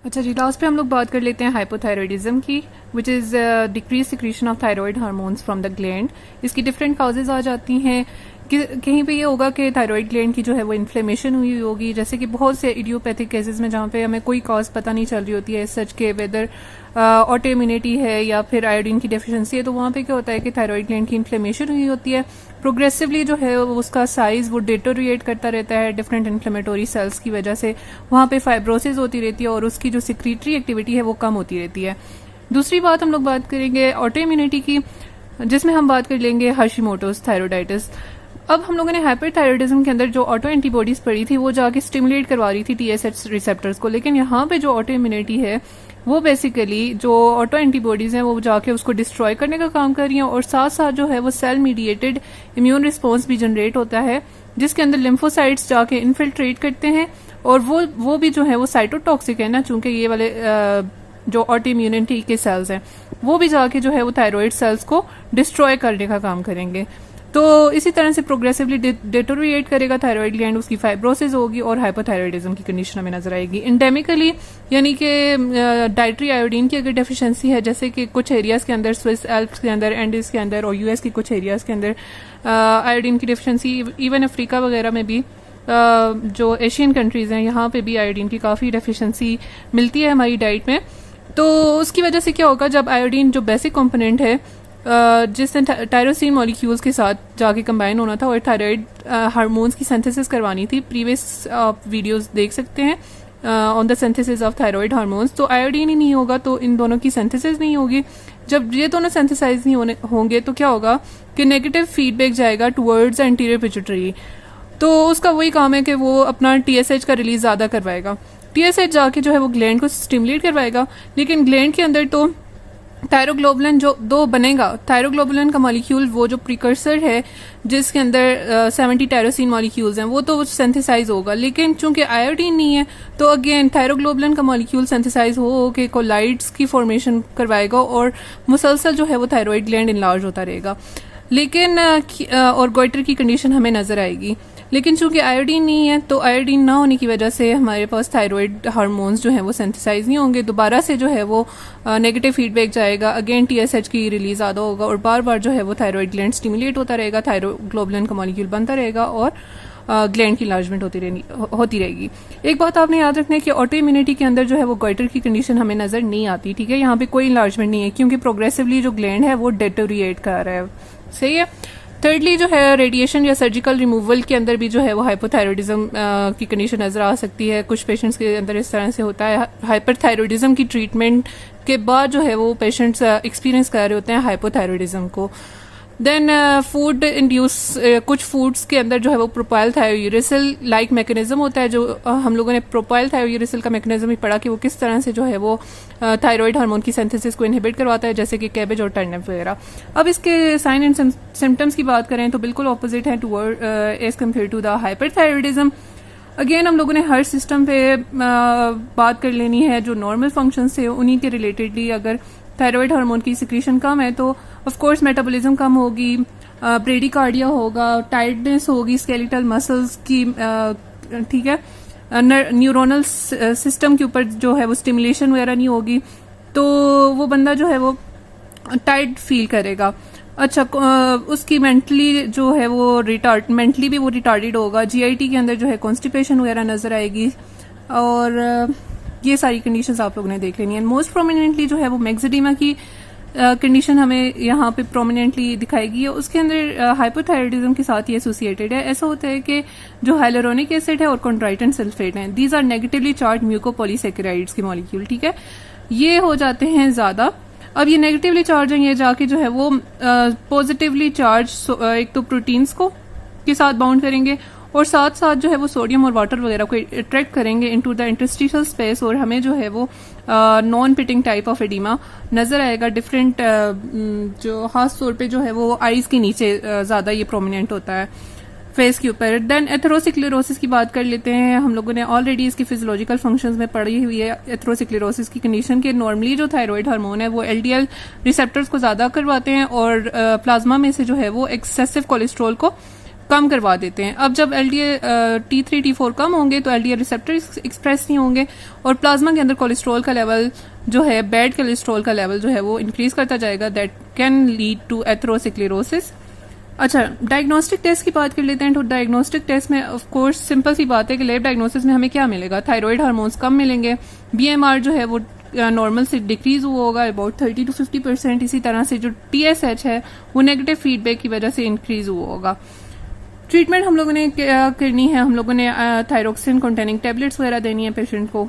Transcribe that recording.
अच्छा जी, लास्ट पे हम लोग बात कर लेते हैं हाइपोथायरॉयडिज्म की, which is decrease secretion of thyroid hormones from the gland. इसकी डिफरेंट काउजेज आ जाती हैं कि कहीं पे ये होगा कि थायराइड ग्लैंड की जो है वो इन्फ्लेमेशन हुई होगी, जैसे कि बहुत से इडियोपैथिक केसेस में जहाँ पे हमें कोई कॉज पता नहीं चल रही होती है सच के वेदर ऑटो इम्यूनिटी है या फिर आयोडीन की डेफिशिएंसी है, तो वहाँ पे क्या होता है कि थायराइड ग्लैंड की इन्फ्लेमेशन हुई होती है। प्रोग्रेसिवली जो है उसका साइज वो डिटोरिएट करता रहता है डिफरेंट इन्फ्लेमेटोरी सेल्स की वजह से, वहाँ पे फाइब्रोसिस होती रहती है और उसकी जो सिक्रीटरी एक्टिविटी है वो कम होती रहती है। दूसरी बात हम लोग बात करेंगे ऑटो इम्यूनिटी की, जिसमें हम बात कर लेंगे हाशिमोटोस थायरोइडाइटिस। अब हम लोगों ने हाइपरथायरॉयडिज्म के अंदर जो ऑटो एंटीबॉडीज पड़ी थी वो जाके स्टिमुलेट करवा रही थी TSH रिसेप्टर्स को, लेकिन यहाँ पे जो ऑटो इम्यूनिटी है वो बेसिकली जो ऑटो एंटीबॉडीज हैं वो जाके उसको डिस्ट्रॉय करने का काम कर रही हैं, और साथ साथ जो है वो सेल मीडिएटेड इम्यून रिस्पॉन्स भी जनरेट होता है जिसके अंदर लिम्फोसाइट्स जाके इन्फिल्ट्रेट करते हैं, और वो भी जो है वो साइटोटॉक्सिक है ना, चूंकि ये वाले जो ऑटो इम्यूनिटी के सेल्स हैं वो भी जाके जो है वो थायराइड सेल्स को डिस्ट्रॉय करने का काम करेंगे। तो इसी तरह से प्रोग्रेसिवली डिटोरिएट करेगा थायराइड ग्लैंड, उसकी फाइब्रोसिस होगी और हाइपोथायरॉयडिज्म की कंडीशन हमें नजर आएगी। इंडेमिकली यानी कि डाइटरी आयोडीन की अगर डेफिशिएंसी है, जैसे कि कुछ एरियाज के अंदर स्विस एल्प्स के अंदर, एंडीज के अंदर और यूएस की कुछ एरियाज के अंदर आयोडीन की डेफिशिएंसी, इवन अफ्रीका वगैरह में भी जो एशियन कंट्रीज हैं यहाँ पे भी आयोडीन की काफ़ी डेफिशिएंसी मिलती है हमारी डाइट में। तो उसकी वजह से क्या होगा, जब आयोडीन जो बेसिक कंपोनेंट है जिसने टायरोसिन मॉलिक्यूल्स के साथ जाके कंबाइन होना था और थायराइड हार्मोन्स की सिंथेसिस करवानी थी, प्रीवियस आप वीडियोस देख सकते हैं on the synthesis of thyroid hormones, तो आयोडीन ही नहीं होगा तो इन दोनों की सिंथेसिस नहीं होगी। जब ये दोनों सिंथेसाइज नहीं होंगे तो क्या होगा कि नेगेटिव फीडबैक जाएगा टुवर्ड्स एंटीरियर पिट्यूटरी, तो उसका वही काम है कि वो अपना TSH का रिलीज ज्यादा करवाएगा। TSH जाके जो है वो ग्लैंड को स्टिमुलेट करवाएगा, लेकिन ग्लैंड के अंदर तो थायरोग्लोबुलिन जो दो बनेगा, थायरोग्लोबुलिन का मॉलिक्यूल वो जो प्रिकर्सर है जिसके अंदर 70 टायरोसिन मॉलिक्यूल्स हैं वो तो सिंथेसाइज होगा, लेकिन चूंकि आयोडीन नहीं है तो अगेन थायरोग्लोबुलिन का मॉलिक्यूल सिंथेसाइज हो के कोलाइड्स की फॉर्मेशन करवाएगा और मुसलसल जो है वो थायराइड ग्लैंड इनलार्ज होता रहेगा, लेकिन और गोइटर की कंडीशन हमें नजर आएगी। लेकिन चूंकि आयोडीन नहीं है तो आयोडीन ना होने की वजह से हमारे पास थायराइड हार्मोन्स जो हैं वो सिंथेसाइज नहीं होंगे, दोबारा से जो है वो नेगेटिव फीडबैक जाएगा, अगेन TSH की रिलीज ज़्यादा होगा और बार बार जो है वो थायराइड ग्लैंड स्टिमुलेट होता रहेगा, थायरोग्लोबुलिन का मॉलिक्यूल बनता रहेगा और ग्लैंड की लार्जमेंट होती रहेगी। एक बात आपने याद रखना है कि ऑटो इम्यूनिटी के अंदर जो है वो गोइटर की कंडीशन हमें नजर नहीं आती, ठीक है, यहाँ पे कोई इनलार्जमेंट नहीं है क्योंकि प्रोग्रेसिवली जो ग्लैंड है वो डेटोरिएट कर रहा है, सही है। थर्डली जो है रेडिएशन या सर्जिकल रिमूवल के अंदर भी जो है वो हाइपोथायरॉयडिज्म की कंडीशन नजर आ सकती है। कुछ पेशेंट्स के अंदर इस तरह से होता है, हाइपरथायरॉयडिज्म की ट्रीटमेंट के बाद जो है वो पेशेंट्स एक्सपीरियंस कर रहे होते हैं हाइपोथायरॉयडिज्म को। देन फूड इंड्यूस, कुछ फूड्स के अंदर जो है वो प्रोपाइल थायोयूरेसिल लाइक मैकेनिज्म होता है, जो हम लोगों ने प्रोपाइल थायोयूरेसिल का मैकेनिज्म ही पढ़ा कि वो किस तरह से जो है वो थायराइड हार्मोन की सिंथेसिस को इनहिबिट करवाता है, जैसे कि कैबेज और टर्निप वगैरह। अब इसके साइन एंड सिम्टम्स की बात करें तो बिल्कुल ऑपोजिट है toward as compare to the hyperthyroidism. Again हम लोगों ने हर सिस्टम पे बात कर लेनी है, जो नॉर्मल फंक्शंस थे उन्हीं के रिलेटेडली अगर थायराइड हार्मोन की सिक्रीशन कम है तो ऑफ कोर्स मेटाबॉलिज्म कम होगी, ब्रेडिकार्डिया होगा, टाइटनेस होगी स्केलेटल मसल्स की, ठीक है, न्यूरोनल सिस्टम के ऊपर जो है वो स्टिमुलेशन वगैरह नहीं होगी, तो वो बंदा जो है वो टाइट फील करेगा। अच्छा, उसकी मेंटली जो है वो मेंटली भी वो रिटार्डेड होगा, GIT के अंदर जो है कॉन्स्टिपेशन वगैरह नजर आएगी, और ये सारी कंडीशंस आप लोगों ने देख लेनी है। मोस्ट प्रोमिनेंटली जो है वो मैक्सिडीमा की कंडीशन हमें यहाँ पे प्रोमिनेंटली दिखाएगी, उसके अंदर हाइपोथायरॉयडिज्म के साथ ये एसोसिएटेड है। ऐसा होता है कि जो हाइलुरोनिक एसिड है और कॉन्ट्राइटन सल्फेट है, दीज आर नेगेटिवली चार्ज म्यूकोपॉलीसैकेराइड्स के मॉलिक्यूल, ठीक है, ये हो जाते हैं ज्यादा। अब ये नेगेटिवली चार्ज है, ये जाके जो है वो पॉजिटिवली चार्ज एक तो प्रोटीन्स को के साथ बाउंड करेंगे और साथ साथ जो है वो सोडियम और वाटर वगैरह को अट्रैक्ट करेंगे इनटू द इंटरस्टिशियल स्पेस, और हमें जो है वो non pitting type of oedema नजर आएगा। डिफरेंट जो खास तौर पे जो है वो आईज के नीचे ज्यादा ये प्रोमिनेंट होता है फेस के ऊपर। देन एथेरोस्क्लेरोसिस की बात कर लेते हैं। हम लोगों ने ऑलरेडी इसकी फिजियोलॉजिकल फंक्शंस में पढ़ी हुई है एथेरोस्क्लेरोसिस की कंडीशन के। नॉर्मली जो थायराइड हार्मोन है वो LDL रिसेप्टर्स को ज्यादा करवाते हैं और प्लाज्मा में से जो है वो एक्सेसिव कोलेस्ट्रॉल को कम करवा देते हैं। अब जब T3 T4 कम होंगे तो LDL रिसेप्टर एक्सप्रेस नहीं होंगे और प्लाज्मा के अंदर कोलेस्ट्रॉल का लेवल जो है, बैड कोलेस्ट्रॉल का लेवल जो है वो इंक्रीज करता जाएगा। That can lead to atherosclerosis. अच्छा, डायग्नोस्टिक टेस्ट की बात कर लेते हैं। तो डायग्नोस्टिक टेस्ट में ऑफ कोर्स सिंपल सी बात है कि लैब डायग्नोसिस में हमें क्या मिलेगा, थायराइड हार्मोन्स कम मिलेंगे, BMR जो है वो नॉर्मल से डिक्रीज हुआ होगा अबाउट 30 to 50%। इसी तरह से जो TSH है वो नेगेटिव फीडबैक की वजह से इंक्रीज हुआ होगा। ट्रीटमेंट हम लोगों ने क्या करनी है, हम लोगों ने थायरोक्सिन कंटेनिंग टैबलेट्स वगैरह देनी है पेशेंट को।